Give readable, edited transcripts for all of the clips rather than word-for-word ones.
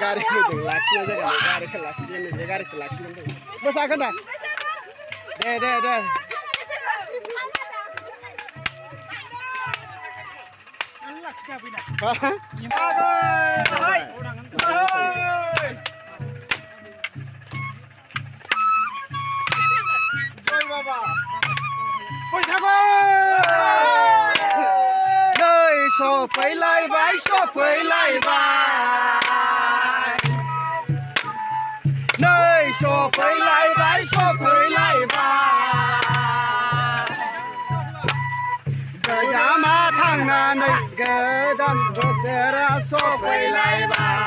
गारि फैदों लाखिना जागोन गारिखौ लाखिगोन बे गारिखौ लाखिगोन जों मोसागोन दा दे सफैलायबाय नै सफैलायबाय गोजामा थांनानै गोदान बोसोरा सफैलायबाय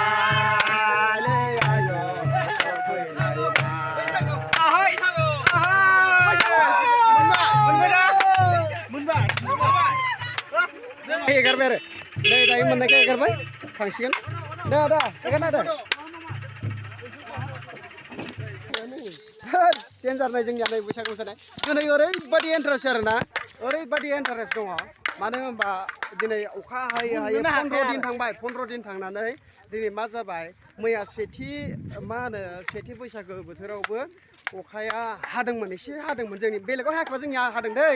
एगारबाय आरो नै दायो मोननायखौ एगारबाय थांसिगोन दे एगारना दे डेन्जार नाय जोंनिया नै बैसागु मोसानाय दिनै ओरैबायदि इन्टारेस्ट आरोना ओरैबायदि इन्टारेस्ट दङ मानो होनबा दिनै अखा हायै 15 दिन थांनानै दिनै मा जाबाय मैया सेथि बैसागो बोथोरावबो अखाया हादोंमोन एसे हादोंमोन जोंनि बेलेगाव हायाखैबा जोंनिया हादों दै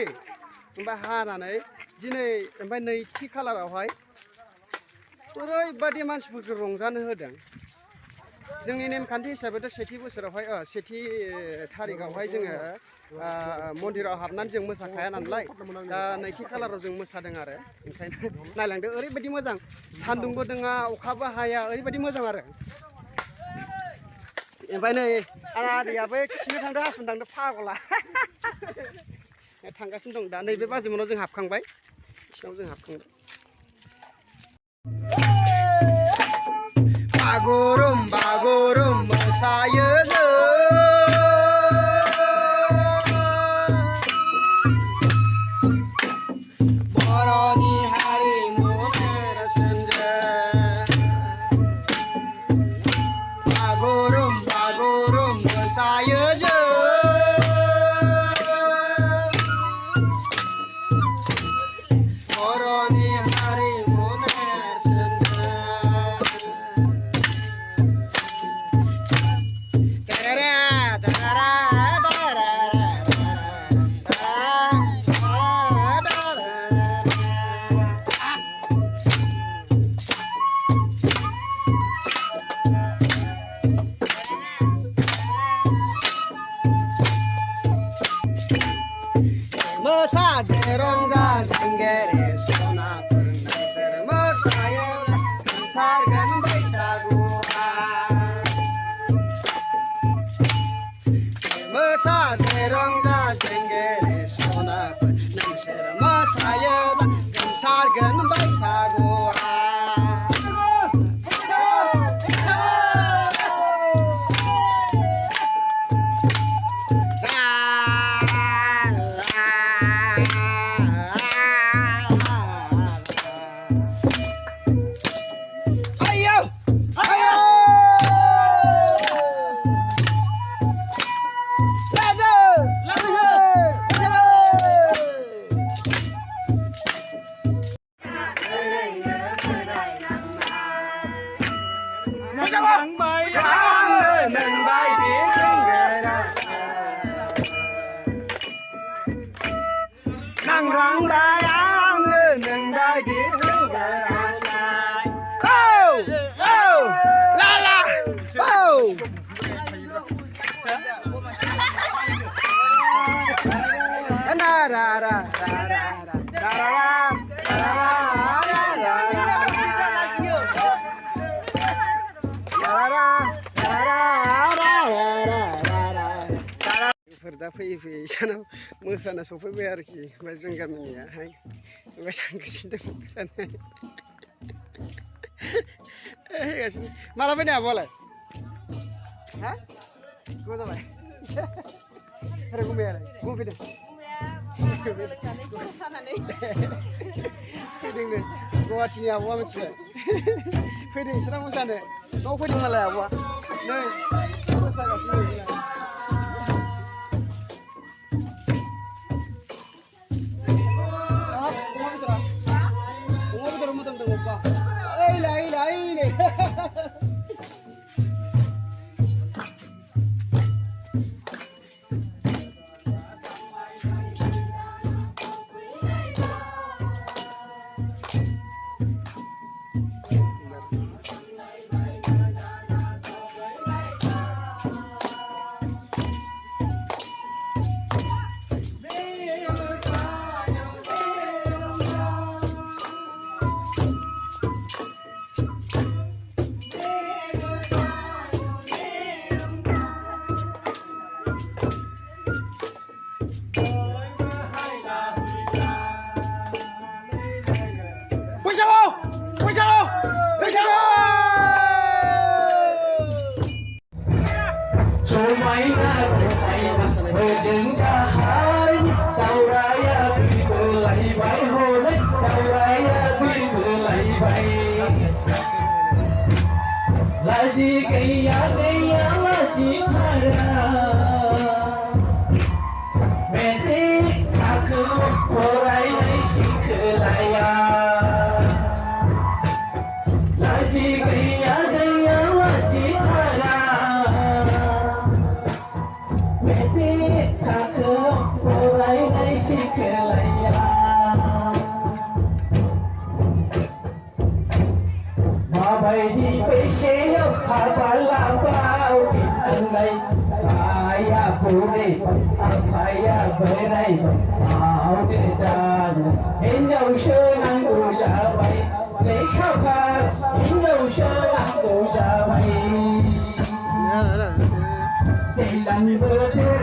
ओमफ्राय हानानै दिनै ओमफ्राय नैथि खालारावहाय ओरैबायदि मानसिफोरखौ रंजानो होदों जोंनि नेमखान्थि हिसाबैथ' सेथि थारिखआवहाय जोङो मन्दिराव हाबनानै जों मोसाखाया नालाय दा नैथि खालाराव जों मोसादों आरो ओंखायनो नायलांदो ओरैबायदि मोजां सान्दुंबो दोङा अखाबो हाया ओरैबायदि मोजां आरो ओमफ्राय नै आदैयाबो खिनो थांदों हासुनो थांदों फागला थांगासिनो दं दा नैबे बाजिमोनाव जों हाबखांबाय बिसिनाव जों हाबखांबाय बागुरुम मोसायो बर'नि हारिमु नेरसोनजों बागुरुम मोसायो बर'नि हारिमु मोसादो रंजा जोंगेरे सनाफोर नोंसोर मोसायो ओंखारगोन बैसागुआ मोसादो रंजा जोंगेरे सनाफोर नोंसोर मोसायो ओंखारगोन बैसागुआ दा फैयै सानाव मोसाना सफैबाय आरोखि ओमफ्राय जों गामिनियाहाय ओमफ्राय थांगासिनो दं मोसानो माला फैनाय आब'आलाय हा गोबाव जाबाय आरो गुमैयालाय गुमै फैदों फैदोंनो गुवाहाटिनि आब'आ मिथिबाय फैदों बिसोरना मोसानो न'आव फैदों मालाय आब'आ नै मोसागासिनो समायना रमायना होजों गाहाय दावराया बिरबोलायबाय हनै दावराया बिरबोलायबाय लाजि गैया गैया लाजि थाया मेट्रिक थाखोआव फरायनाय सिखोलाया लाजि गैया गैया लाजि थाया मेट्रिक थाखोआव फरायनाय सिखोलाया माबायदि बैसोआव हाबा लाबाव बिनांलाय आया बुरै आफाया बोराय मावदो दानो हिनजावसो नांगौ जाबाय लेखाफा हिनजावसो नांगौ जाबाय दैज्लां बोथोर